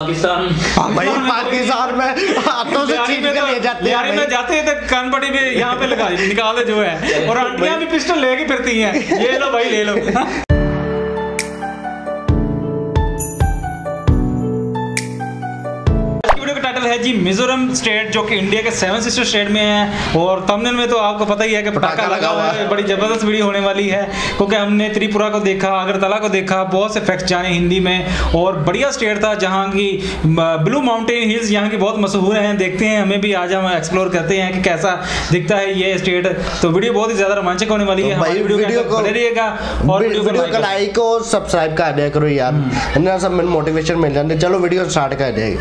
पाकिस्तान भाई पाकिस्तान में हाथों से छीन के ले जाते हैं में जाते हैं तो कान पट्टी पे यहाँ पे लगा निकाल जो है, और आंटियां भी पिस्टल लेके फिरती हैं, ये लो भाई ले लो। है जी मिजोरम स्टेट, जो कि इंडिया के 7 सिस्टर स्टेट में है, और तमिल में तो आपको पता ही है कि पटाखा लगा हुआ है। बड़ी जबरदस्त वीडियो होने वाली है, क्योंकि हमने त्रिपुरा को देखा, अगरतला को देखा, बहुत से फैक्ट्स जाने हिंदी में, और बढ़िया स्टेट था जहाँ की ब्लू माउंटेन हिल्स यहाँ की बहुत मशहूर हैं। देखते हैं, हमें भी आज हम एक्सप्लोर करते हैं कि कैसा दिखता है ये स्टेट। तो वीडियो बहुत ही ज्यादा रोमांचक होने वाली है। हमारी वीडियो को बने रहिएगा और वीडियो को लाइक और सब्सक्राइब कर दिया करो यार, ना सब मोटिवेशन मिल जाते। चलो वीडियो स्टार्ट कर दे।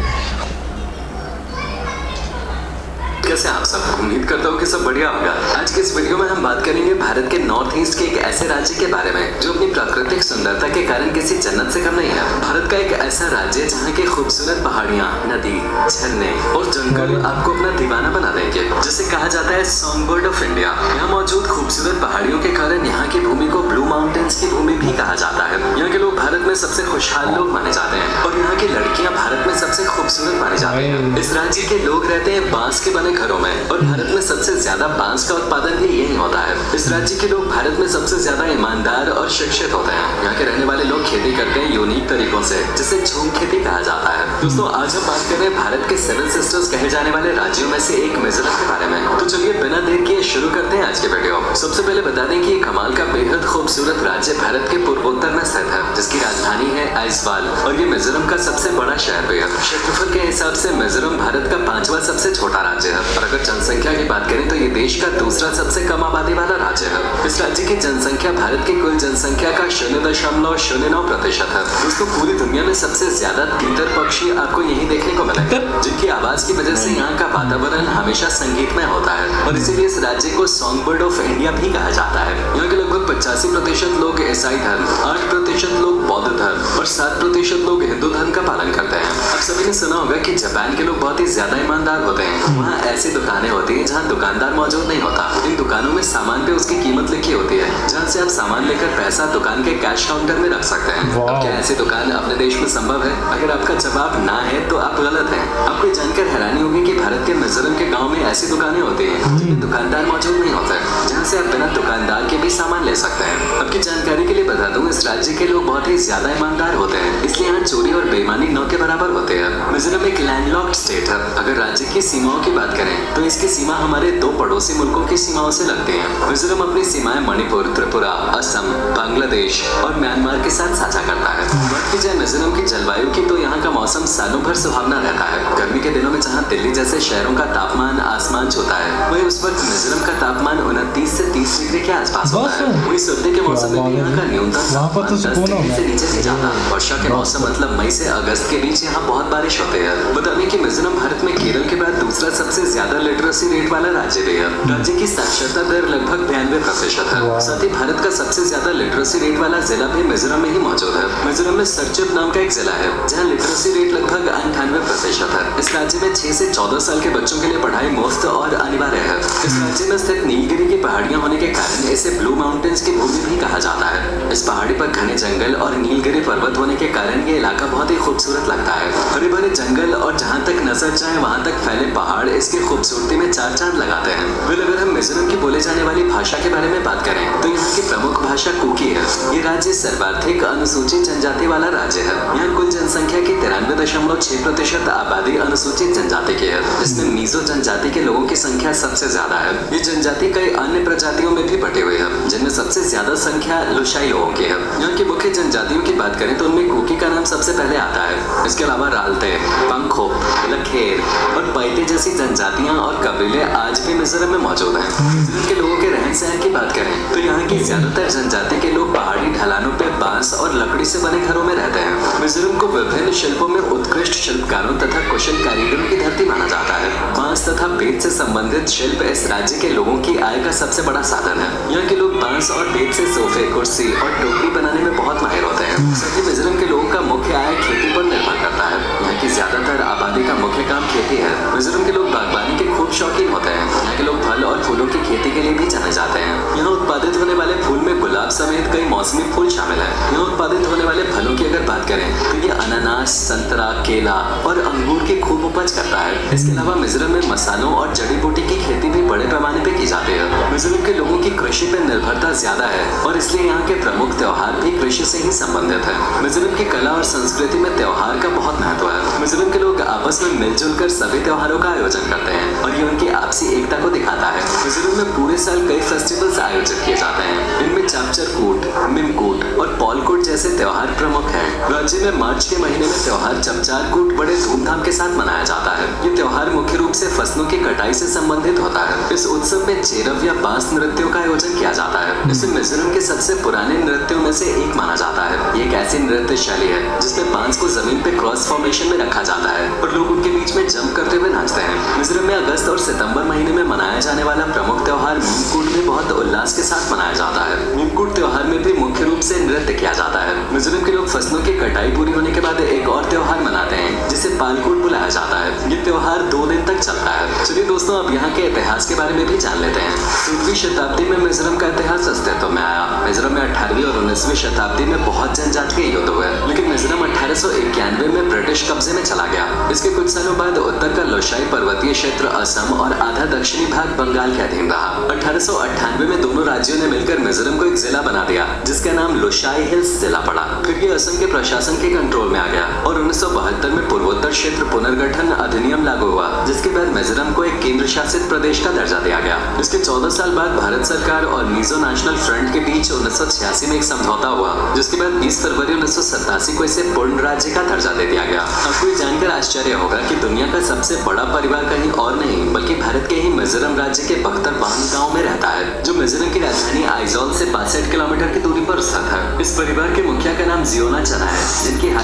कैसे आप सब? उम्मीद करता हूँ कि सब बढ़िया होगा। आज के इस वीडियो में हम बात करेंगे भारत के नॉर्थ ईस्ट के एक ऐसे राज्य के बारे में जो अपनी प्राकृतिक सुंदरता के कारण किसी जन्नत से कम नहीं है। भारत का एक ऐसा राज्य जहाँ की खूबसूरत पहाड़ियाँ, नदी, झरने और जंगल आपको अपना दीवाना बना देंगे। जिसे कहा जाता है सॉन्ग बर्ड ऑफ इंडिया। यहाँ मौजूद खूबसूरत पहाड़ियों के कारण यहाँ की भूमि को ब्लू माउंटेन्स की भूमि भी कहा जाता है। यहाँ के लोग भारत में सबसे खुशहाल लोग माने जाते हैं, और यहाँ की लड़कियाँ भारत में सबसे खूबसूरत मानी जाती है। इस राज्य के लोग रहते हैं बांस के बने घरों में, और भारत में सबसे ज्यादा बांस का उत्पादन भी यही होता है। इस राज्य के लोग भारत में सबसे ज्यादा ईमानदार और शिक्षित होते हैं। यहाँ के रहने वाले लोग खेती करते हैं यूनिक तरीकों से, जिसे झूम खेती कहा जाता है। दोस्तों, आज हम बात कर रहे हैं भारत के 7 सिस्टर्स कहे जाने वाले राज्यों में से एक मिजोरम के बारे में। तो चलिए बिना देर किए शुरू करते हैं आज के वीडियो। सबसे पहले बता दें कि कमाल का बेहद खूबसूरत राज्य भारत के पूर्वोत्तर में स्थित है, जिसकी राजधानी है आइजवाल, और ये मिजोरम का सबसे बड़ा शहर भी है। क्षेत्रफल के हिसाब से मिजोरम भारत का 5वां सबसे छोटा राज्य है, और अगर जनसंख्या की बात करें तो ये देश का दूसरा सबसे कम आबादी वाला राज्य है। इस राज्य की जनसंख्या भारत की कुल जनसंख्या का 0.09% है। दोस्तों, पूरी दुनिया में सबसे ज्यादा तीतर पक्षी आपको यहीं देखने को मिलेंगे, जिनकी आवाज की वजह से यहाँ का वातावरण हमेशा संगीतमय होता है, और इसीलिए इस राज्य को सॉन्ग बर्ड ऑफ इंडिया भी कहा जाता है। यहाँ के लगभग 85% लोग ईसाई धर्म, 8% लोग बौद्ध धर्म और 7% लोग हिंदू धर्म का पालन करते हैं। आप सभी ने सुना होगा कि जापान के लोग बहुत ही ज्यादा ईमानदार होते हैं। वहाँ ऐसी दुकानें होती है जहाँ दुकानदार मौजूद नहीं होता। इन दुकानों में सामान पे उसकी कीमत लिखी होती है, जहाँ से आप सामान लेकर पैसा दुकान के कैश काउंटर में रख सकते हैं। अब क्या ऐसी दुकान अपने देश में संभव है? अगर आपका जवाब ना है तो आप गलत हैं। आपको जानकर हैरानी होगी कि भारत के मिजोरम के गाँव में ऐसी दुकानें होती है जिनमें दुकानदार मौजूद नहीं होते, जहाँ से आप बिना दुकानदार के भी सामान ले सकते हैं। आपकी जानकारी के लिए बता दूं, इस राज्य के लोग बहुत ही ज्यादा ईमानदार होते हैं, इसलिए यहाँ चोरी और बेईमानी न के बराबर होते हैं। मिजोरम एक लैंडलॉक्ड स्टेट है। अगर राज्य की सीमाओं की बात करें तो इसकी सीमा हमारे 2 पड़ोसी मुल्कों की सीमाओं से लगती है। मिजोरम अपनी सीमाएं मणिपुर, त्रिपुरा, असम, बांग्लादेश और म्यांमार के साथ साझा करता है। बात की जाए मिजोरम की जलवायु की, तो यहाँ का मौसम सालों भर सुहावना रहता है। गर्मी के दिनों में जहाँ दिल्ली जैसे शहरों का तापमान आसमान छूता है, वही उस वक्त मिजोरम का तापमान 29 से 30 डिग्री के आसपास होता है। वही सर्दी के मौसम में भी यहाँ का न्यूनतम तापमान 10 डिग्री से नीचे नहीं जाता। वर्षा के मौसम मतलब मई से अगस्त के बीच यहाँ बहुत बारिश होती है। बता दें कि मिजोरम भारत में केरल के बाद दूसरा सबसे ज्यादा लिटरेसी रेट वाला राज्य भी है। राज्य की साक्षरता दर लगभग 92% है। साथ ही भारत का सबसे ज्यादा लिटरेसी रेट वाला जिला भी मिजोरम में ही मौजूद है। मिजोरम में सरचुप नाम का एक जिला है, जहाँ लिटरेसी रेट लगभग 98% है। इस राज्य में 6 से 14 साल के बच्चों के लिए पढ़ाई मुफ्त और अनिवार्य है। इस राज्य में स्थित नीलगिरी की पहाड़ियां होने के कारण इसे ब्लू माउंटेन्स की भूमि भी कहा जाता है। इस पहाड़ी पर घने जंगल और नीलगिरी पर्वत होने के कारण ये इलाका बहुत ही खूबसूरत लगता है। हरे भरे जंगल और जहाँ तक नजर जाए वहाँ तक फैले पहाड़ इसकी खूबसूरती में 4 चांद लगाते हैं। फिर अगर हम मिजोरम की बोले जाने वाली भाषा के बारे में बात करें तो यहाँ की प्रमुख भाषा कुकी है। ये राज्य सर्वाधिक अनुसूचित जनजाति वाला राज्य है। यहाँ कुल जनसंख्या की 93.6% आबादी अनुसूचित जनजाति की है, जिसमें मीजो जनजाति के लोगों की संख्या सबसे ज्यादा है। ये जनजाति कई अन्य प्रजातियों में भी बटी हुई है, जिनमें सबसे ज्यादा संख्या लुशाई लोगों की है। यहाँ की मुख्य जनजातियों की बात करें तो उनमें कुकी का नाम सबसे पहले आता है। इसके अलावा रालते, पंखो, लखेर और पैते जैसी जनजातियाँ और कबीले आज भी मिजोरम में मौजूद हैं। मिजोरम के लोगों के रहन सहन की बात करें तो यहाँ की ज्यादातर जनजाति के लोग पहाड़ी ढलानों पे बांस और लकड़ी से बने घरों में रहते हैं। मिजोरम को विभिन्न शिल्पों में उत्कृष्ट शिल्पकारों तथा कुशल कारीगरों की धरती माना जाता है। बांस तथा बेत से संबंधित शिल्प इस राज्य के लोगों की आय का सबसे बड़ा साधन है। यहाँ के लोग बांस और बेत से सोफे, कुर्सी और टोकरी बनाने में बहुत माहिर होते हैं। साथ ही मिजोरम के लोगों का मुख्य आय खेती पर निर्भर करता है। यहाँ की ज्यादातर आबादी का मुख्य काम खेती है। मिजोरम के लोग बागवानी के खूब शौकीन होते हैं। यहाँ के लोग फल और फूलों की खेती के लिए भी जाने जाते हैं। यहाँ उत्पादित होने वाले फूल में गुलाब समेत कई मौसमी फूल शामिल हैं। यहाँ उत्पादित होने वाले फलों की अगर बात करें तो ये अनानास, संतरा, केला और अंगूर की खूब उपज करता है। इसके अलावा मिजोरम में मसालों और जड़ी बूटी की खेती भी बड़े पैमाने पे की जाती है। मिजोरम के लोगों की कृषि पर निर्भरता ज्यादा है और इसलिए यहाँ के प्रमुख त्योहार भी कृषि से ही संबंधित है। मिजोरम की कला और संस्कृति में त्योहार का बहुत महत्व है। मिजोरम के लोग आपस में मिलजुल कर सभी त्योहारों का आयोजन करते हैं और ये उनकी आपसी एकता को दिखाता है। मिजोरम में पूरे साल कई फेस्टिवल्स आयोजित किए जाते हैं। इनमें चापचरकूट, मिमकूट और पॉलकूट जैसे त्योहार प्रमुख हैं। राज्य में मार्च के महीने में त्योहार चपचारकूट बड़े धूमधाम के साथ मनाया जाता है। ये त्योहार मुख्य रूप से फसलों की कटाई से संबंधित होता है। इस उत्सव में चेरव या बांस नृत्यों का आयोजन किया जाता है। इसे मिजोरम के सबसे पुराने नृत्यों में से एक माना जाता है। ये एक ऐसी नृत्य शैली है जिसमें बांस को जमीन पे क्रॉस फॉर्मेशन में रखा जाता है और लोग उनके बीच में जंप करते हुए नाचते हैं। मिजोरम में अगस्त और सितंबर महीने में मनाया जाने वाला प्रमुख त्योहार मिमकूट भी बहुत उल्लास के साथ मनाया जाता है। मिमकूट त्योहार में भी मुख्य रूप से नृत्य किया जाता है। मिजोरम के लोग फसलों की कटाई पूरी होने के बाद एक और त्योहार मनाते हैं जिसे पालकूट बुलाया जाता है। ये त्योहार 2 दिन तक चलता है। चलिए दोस्तों, अब यहाँ के इतिहास के बारे में भी जान लेते हैं। 16वीं शताब्दी में मिजोरम का इतिहास अस्तित्व में आया। मिजोरम में 18वीं और 19वीं शताब्दी में बहुत जनजाति के युद्ध हुए, लेकिन मिजोरम 1891 में ब्रिटिश कब्जे में चला गया। इसके कुछ सालों बाद उत्तर का लोशाई पर्वतीय क्षेत्र असम और आधा दक्षिणी भाग बंगाल के अधीन रहा। 1898 में दोनों राज्यों ने मिलकर मिजोरम को एक जिला बना दिया जिसका नाम लोशाई हिल्स जिला पड़ा। फिर ये असम के प्रशासन के कंट्रोल में आ गया और 1972 में पूर्वोत्तर क्षेत्र पुनर्गठन अधिनियम लागू हुआ, जिसके बाद मिजोरम को एक केंद्र शासित प्रदेश का दर्जा दिया गया। इसके 14 साल बाद भारत सरकार और मिजो नेशनल फ्रंट के बीच 1986 में एक समझौता हुआ, जिसके बाद 20 फरवरी 1987 को इसे पूर्ण राज्य का दर्जा दे दिया गया। आपको ये जानकर आश्चर्य होगा कि दुनिया का सबसे बड़ा परिवार कहीं और नहीं बल्कि भारत के ही मिजोरम राज्य के बख्तरबान गांव में रहता है, जो मिजोरम की राजधानी आइजोल से 62 किलोमीटर की दूरी पर स्थित है। इस परिवार के मुखिया का नाम जियोना चना है, जिनकी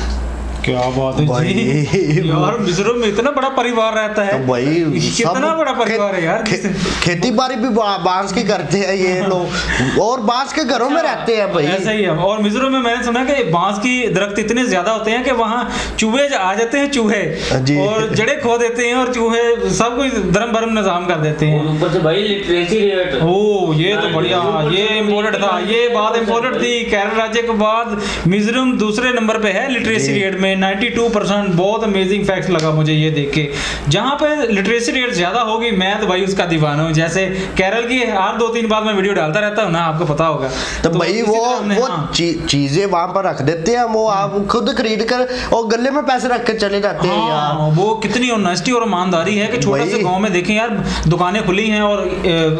क्या बात है जी यार, मिजोरम में इतना बड़ा परिवार रहता है। तो भाई कितना बड़ा परिवार है यार। खेती बाड़ी भी बांस की करते हैं ये लोग और बांस के घरों में रहते हैं भाई। ऐसा ही है। और मिजोरम में मैंने सुना कि बांस की दरख्त इतने ज्यादा होते हैं कि वहाँ चूहे आ जाते हैं, चूहे और जड़े खो देते हैं और चूहे सब कुछ धर्म भरम निजाम कर देते हैं। ऊपर से भाई लिटरेसी रेट, ओ ये तो बढ़िया, ये इम्पोर्टेंट था, ये बात इम्पोर्टेंट थी। केरल राज्य के बाद मिजोरम दूसरे नंबर पे है लिटरेसी रेट में, 92%। बहुत अमेजिंग फैक्ट लगा मुझे ये देख के। जहाँ पे लिटरेसी रेट ज्यादा होगी मैं तो भाई उसका दीवाना हूँ। जैसे केरल की हर 2-3 बार मैं वीडियो डालता रहता हूँ ना, आपको पता होगा। तो भाई वो चीजें वहां पर रख देते हैं, वो आप खुद खरीद कर और गले में पैसे रख के चले जाते हैं यार। वो कितनी ऑनेस्टी और ईमानदारी है कि छोटे से गांव में देखें यार, दुकानें खुली हैं और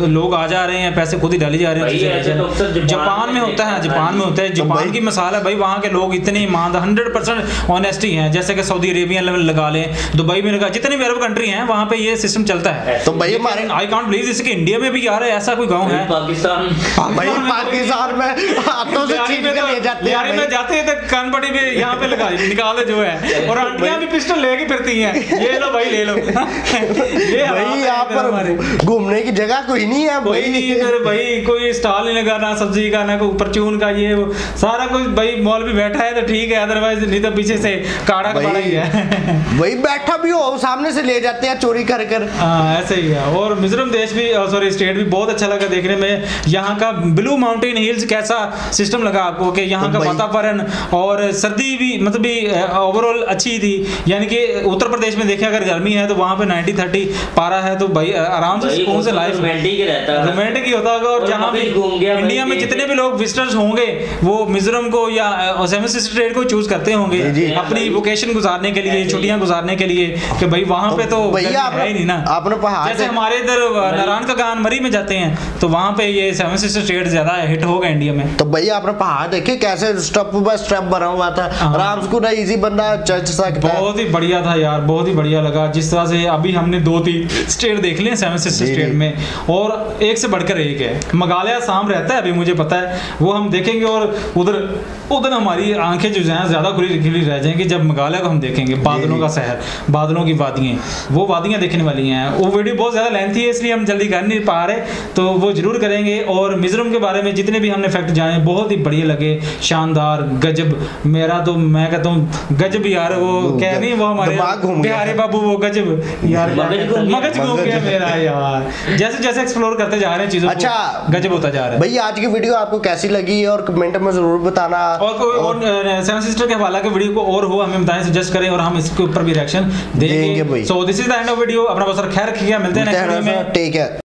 लोग आ जा रहे हैं, पैसे खुद ही डाले जा रहे हैं। जापान में होता है, जापान में होता है, जापान की मिसाल है भाई। वहाँ के लोग इतने ईमानदार 100% ऑनेस्टी हैं। जैसे कि सऊदी अरेबिया लगा लें, दुबई में लगा, जितने भी अरब कंट्री हैं वहाँ पे ये सिस्टम चलता है। तो भाई हमारे आई कांट बिलीव इसके इंडिया में भी यार ऐसा कोई गांव है। पाकिस्तान भाई पाकिस्तान में हाथों से छीन के ले जाते हैं। यार में जाते हैं तो कानपट्टी पे यहाँ पे लगा निकाल जो है, और आंटियां भी पिस्टल लेके फिरती हैं, ये लो भाई ले लो। ये भाई यहाँ पर घूमने की जगह कोई नहीं है भाई, नहीं इधर भाई कोई स्टॉल नहीं लगा, ना सब्जी का ना कोई परचून का, ये वो सारा कुछ भाई मॉल भी बैठा है तो ठीक है, अदरवाइज नहीं तो पीछे से काड़ा कबाड़ा ही है। वही बैठा भी हो सामने से ले जाते हैं चोरी कर कर। ऐसे ही है। और मिजोरम देश भी सॉरी स्टेट भी बहुत अच्छा लगा देखने में। यहाँ का ब्लू माउंटेन हिल्स कैसा सिस्टम लगा आपको कि यहाँ का वातावरण और सर्दी भी मतलब भी ओवरऑल अच्छी थी। यानी कि उत्तर प्रदेश में देखें अगर गर्मी है तो वहाँ पे 90-30 पारा है, तो भाई आराम से सुकून से लाइफ रोमांटिक ही होता होगा। और जहाँ भी इंडिया में जितने भी लोग विजिटर्स होंगे वो मिजोरम को या सेवन सिस्टर स्टेट को चूज करते होंगे अपनी वोकेशन गुजारने के लिए, छुट्टियां गुजारने के लिए, कि भाई वहाँ पे तो भैया है ही नहीं ना। आपने पहाड़ जैसे हमारे इधर नारायण का गान मरी में जाते हैं तो वहाँ पे ये सेवन सिस्टर स्टेट ज्यादा हिट होगा इंडिया में। तो भैया आपने पहाड़ देखे कैसे स्टेप बाय स्टेप बना हुआ था, आराम से ना इजी बंदा चढ़ सकता है। बहुत ही बढ़िया था यार, बहुत ही बढ़िया लगा। जिस तरह से अभी हमने 2-3 स्टेट देख लिए सेवन सिस्टर स्टेट में, और एक से बढ़कर एक है। मेघालय आसाम रहता है अभी मुझे पता है, वो हम देखेंगे और उधर हमारी आंखें जो हैं ज्यादा खुली रह जाएंगी हैं कि जब मेघालय को हम देखेंगे, बादलों का शहर, बादलों की वादियाँ, वो वादियाँ देखने वाली हैं। वो वीडियो बहुत ज़्यादा लेंथी है इसलिए हम जल्दी कर नहीं पा रहे, तो वो जरूर करेंगे। और मिजोरम के बारे में जितने भी हमने फैक्ट जाने बहुत ही बढ़िया लगे, शानदार, गजब। मेरा तो मैं कहता हूँ गजब यार, वो कह नहीं वो हमारे बिहारी बाबू वो गजब यार, मगज घूम गया मेरा यार। जैसे जैसे एक्सप्लोर करते जा रहे हैं चीज़ों को, गजब होता जा रहा है। भाई आज की वीडियो आपको कैसी लगी और कमेंट में जरूर बताना, और सेवन सिस्टर के हवाला के वीडियो को और हो हमें बताएं, सजेस्ट करें और हम इसके ऊपर भी रिएक्शन देंगे। So this is the end of video. अपना बहुत सारा ख्याल रखिएगा, मिलते हैं नेक्स्ट वीडियो में। Take care.